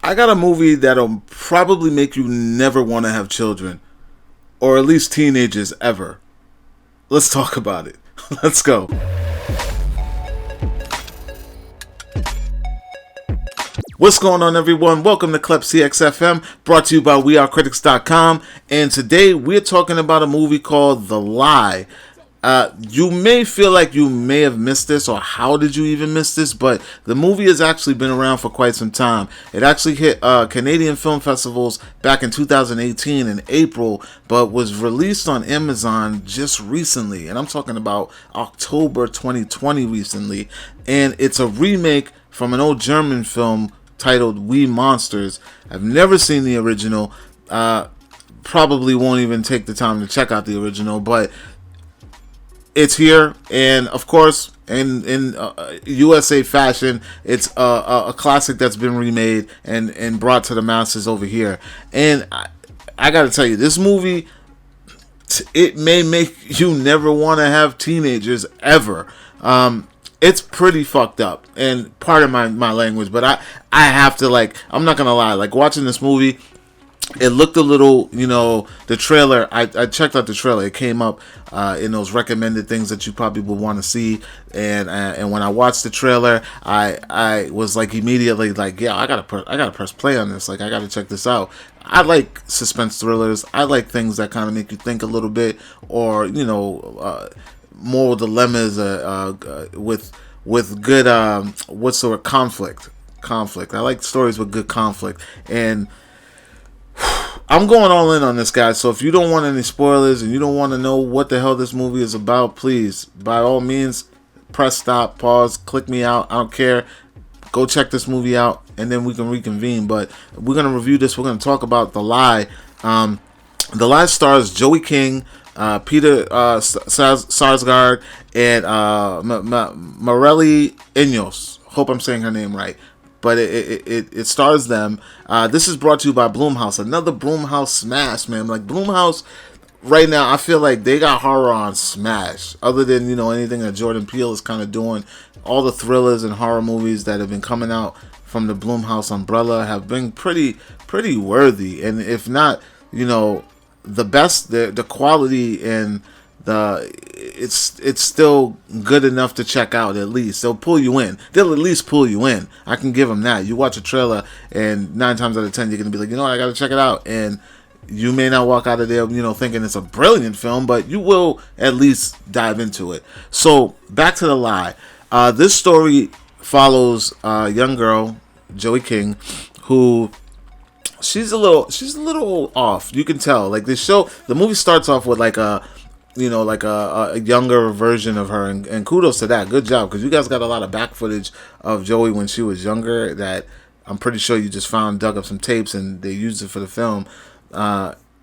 I got a movie that'll probably make you never want to have children, or at least teenagers ever. Let's talk about it. Let's go. What's going on, everyone? Welcome to Klepcx FM, brought to you by WeAreCritics.com. And today we're talking about a movie called The Lie. You may feel like you may have missed this, or how did you even miss this? But the movie has actually been around for quite some time. It actually hit Canadian film festivals back in 2018 in April, but was released on Amazon just recently. And I'm talking about October 2020 recently. And it's a remake from an old German film titled We Monsters. I've never seen the original. Probably won't even take the time to check out the original, but it's here, and of course, in USA fashion, it's a classic that's been remade and brought to the masses over here. And I gotta tell you, this movie, it may make you never want to have teenagers ever. It's pretty fucked up, and pardon my language, but I have to, like, I'm not gonna lie, like, watching this movie, it looked a little, the trailer, I checked out the trailer. It came up in those recommended things that you probably would want to see. And when I watched the trailer, I was like immediately like, yeah, I gotta press play on this. Like, I gotta check this out. I like suspense thrillers. I like things that kind of make you think a little bit, or moral dilemmas with good what's the word, conflict. I like stories with good conflict, and I'm going all in on this, guy. So if you don't want any spoilers and you don't want to know what the hell this movie is about, please, by all means, press stop, pause, click me out. I don't care. Go check this movie out, and then we can reconvene. But we're going to review this. We're going to talk about The Lie. The Lie stars Joey King, Peter Sarsgaard, and Morelli Enos. Hope I'm saying her name right. But it stars them. This is brought to you by Blumhouse. Another Blumhouse smash, man. Like, Blumhouse, right now, I feel like they got horror on smash. Other than, anything that Jordan Peele is kind of doing. All the thrillers and horror movies that have been coming out from the Blumhouse umbrella have been pretty worthy. And if not, the best, the quality and it's still good enough to check out. At least they'll pull you in. They'll at least pull you in. I can give them that. You watch a trailer, and 9 times out of 10 you're gonna be like, I gotta check it out. And you may not walk out of there, thinking it's a brilliant film, but you will at least dive into it. So back to The Lie. This story follows a young girl, Joey King, who she's a little off. You can tell. Like, the movie starts off with like a younger version of her, and kudos to that. Good job, because you guys got a lot of back footage of Joey when she was younger that I'm pretty sure you just dug up some tapes and they used it for the film.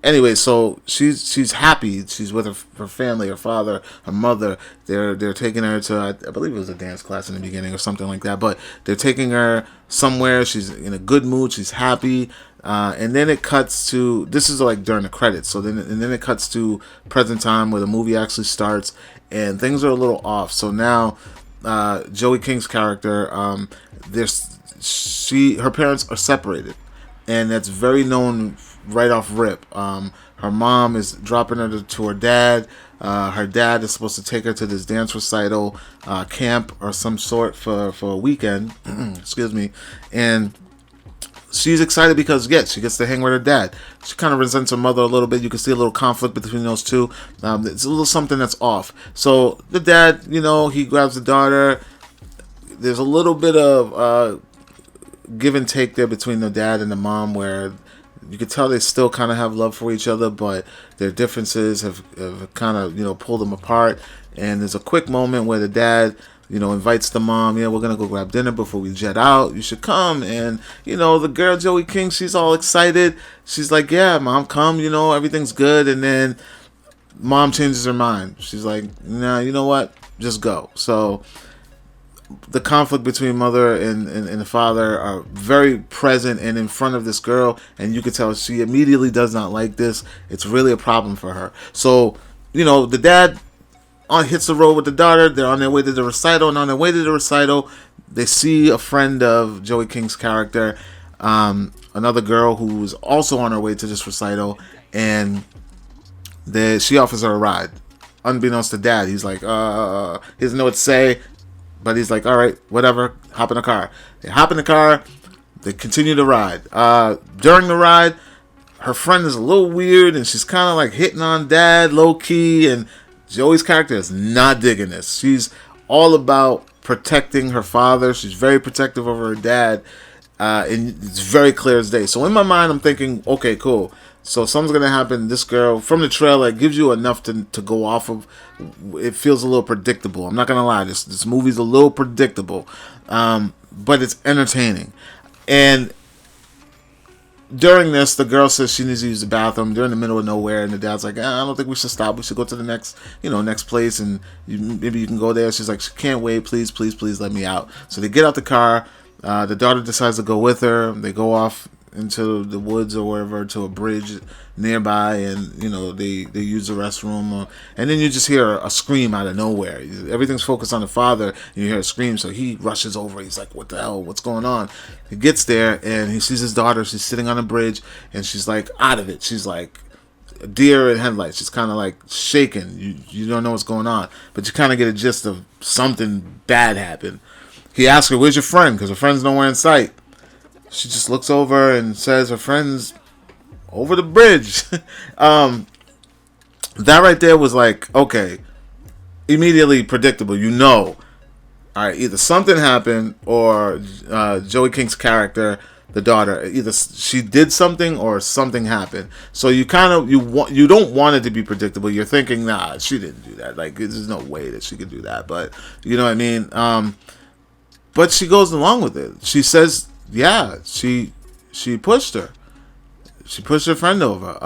Anyway, so she's happy. She's with her family, her father, her mother. They're taking her to, I believe it was a dance class in the beginning or something like that, but they're taking her somewhere. She's in a good mood. She's happy. And then it cuts to, this is like during the credits, so then it cuts to present time where the movie actually starts, and things are a little off. So now Joey King's character, her parents are separated, and that's very known right off rip. Her mom is dropping her to her dad. Her dad is supposed to take her to this dance recital camp or some sort for a weekend. Excuse me. And she's excited because, she gets to hang with her dad. She kind of resents her mother a little bit. You can see a little conflict between those two. It's a little something that's off. So the dad, he grabs the daughter. There's a little bit of give and take there between the dad and the mom, where you can tell they still kind of have love for each other, but their differences have kind of, pulled them apart. And there's a quick moment where the dad, invites the mom, we're going to go grab dinner before we jet out. You should come. And, the girl, Joey King, she's all excited. She's like, yeah, mom, come, everything's good. And then mom changes her mind. She's like, nah, you know what? Just go. So the conflict between mother and the father are very present and in front of this girl. And you can tell she immediately does not like this. It's really a problem for her. So, the dad hits the road with the daughter. They're on their way to the recital, and on their way to the recital, they see a friend of Joey King's character, another girl who's also on her way to this recital, and she offers her a ride. Unbeknownst to dad, he's like, he doesn't know what to say, but he's like, all right, whatever, hop in the car. They hop in the car, they continue to ride. During the ride, her friend is a little weird, and she's kind of like hitting on dad, low key, and Joey's character is not digging this. She's all about protecting her father. She's very protective over her dad, and it's very clear as day. So in my mind, I'm thinking, okay, cool. So something's going to happen. This girl, from the trailer, it gives you enough to go off of. It feels a little predictable. I'm not going to lie. This movie's a little predictable. But it's entertaining. And during this, the girl says she needs to use the bathroom. They're in the middle of nowhere, and the dad's like, I don't think we should stop. We should go to the next place, and maybe you can go there. She's like, she can't wait. Please, please, please let me out. So they get out the car. The daughter decides to go with her. They go off into the woods or wherever, to a bridge nearby, and they use the restroom, and then you just hear a scream out of nowhere. Everything's focused on the father, and you hear a scream, so he rushes over. He's like, what the hell, what's going on? He gets there, and he sees his daughter. She's sitting on a bridge, and she's like out of it. She's like a deer in headlights. She's kind of like shaking. You don't know what's going on, but you kind of get a gist of something bad happened. He asks her, where's your friend? Because her friend's nowhere in sight. She just looks over and says her friend's over the bridge. That right there was like, okay, immediately predictable. All right, either something happened, or Joey King's character, the daughter, either she did something or something happened. So you don't want it to be predictable. You're thinking, nah, she didn't do that. Like, there's no way that she could do that. But you know what I mean. But she goes along with it. She says, yeah, she pushed her. She pushed her friend over.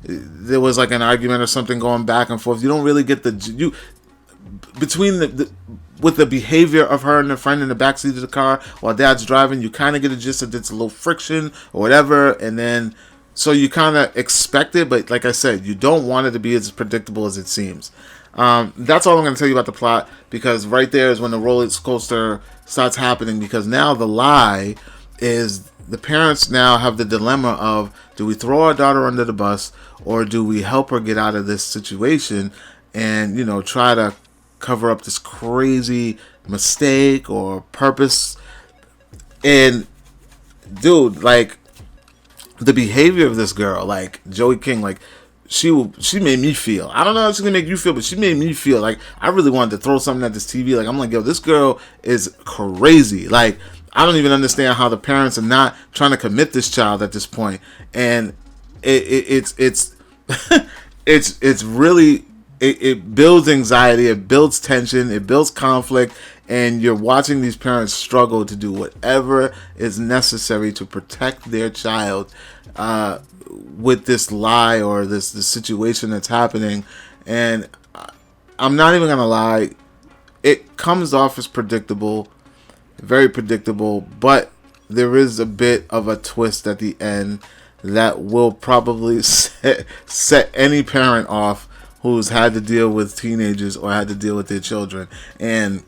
There was like an argument or something going back and forth. You don't really get between with the behavior of her and her friend in the backseat of the car while dad's driving. You kind of get a gist that it's a little friction or whatever, and then so you kind of expect it. But like I said, you don't want it to be as predictable as it seems. That's all I'm going to tell you about the plot, because right there is when the roller coaster starts happening, because now the lie is the parents now have the dilemma of, do we throw our daughter under the bus, or do we help her get out of this situation and try to cover up this crazy mistake or purpose. And dude, like, the behavior of this girl, like Joey King, like she made me feel, I don't know how she's gonna make you feel, but she made me feel like I really wanted to throw something at this TV. Like, I'm like, yo, this girl is crazy. Like, I don't even understand how the parents are not trying to commit this child at this point. And it's it's really, it builds anxiety, it builds tension, it builds conflict, and you're watching these parents struggle to do whatever is necessary to protect their child with this lie or this situation that's happening. And I'm not even gonna lie, it comes off as predictable, very predictable, but there is a bit of a twist at the end that will probably set any parent off who's had to deal with teenagers or had to deal with their children. And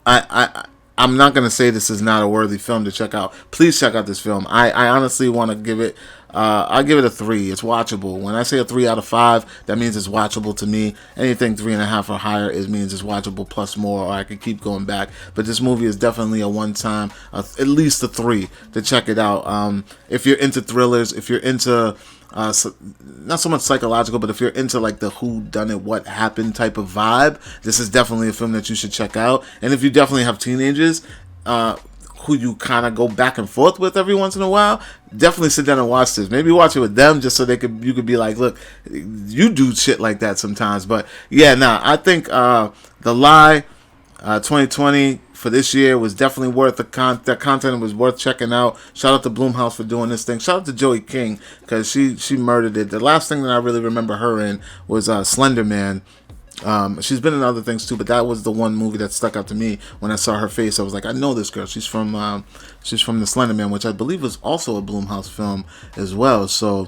I'm not going to say this is not a worthy film to check out. Please check out this film. I honestly want to give it, I'll give it a 3. It's watchable. When I say a 3 out of 5, that means it's watchable to me. Anything 3.5 or higher means it's watchable plus more, or I could keep going back. But this movie is definitely a one-time, at least a 3 to check it out. If you're into thrillers, if you're into not so much psychological, but if you're into like the who done it, what happened type of vibe, this is definitely a film that you should check out. And if you definitely have teenagers who you kind of go back and forth with every once in a while, definitely sit down and watch this. Maybe watch it with them just so you could be like, look, you do shit like that sometimes. But yeah, I think The Lie 2020 for this year was definitely worth that content was worth checking out. Shout out to Blumhouse for doing this thing. Shout out to Joey King, because she murdered it. The last thing that I really remember her in was Slender Man. She's been in other things too, but that was the one movie that stuck out to me. When I saw her face, I was like, I know this girl. She's from the Slender Man, which I believe was also a Blumhouse film as well. So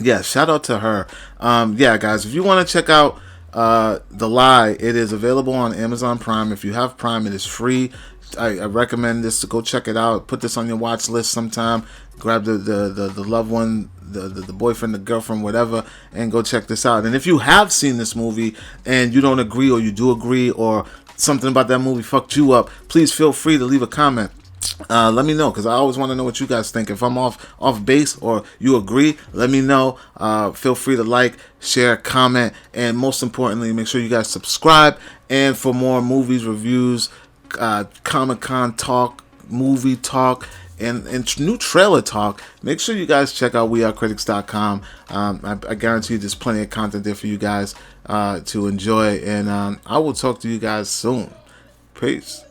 yeah, shout out to her. Yeah, guys, if you want to check out The Lie, it is available on Amazon Prime. If you have Prime, it is free. I recommend this to go check it out. Put this on your watch list sometime. Grab the loved one, the boyfriend, the girlfriend, whatever, and go check this out. And if you have seen this movie and you don't agree, or you do agree, or something about that movie fucked you up, please feel free to leave a comment. Let me know, because I always want to know what you guys think. If I'm off base or you agree, let me know. Feel free to like, share, comment, and most importantly, make sure you guys subscribe. And for more movies, reviews, Comic-Con talk, movie talk, and new trailer talk, make sure you guys check out wearecritics.com. I guarantee you there's plenty of content there for you guys to enjoy. And I will talk to you guys soon. Peace.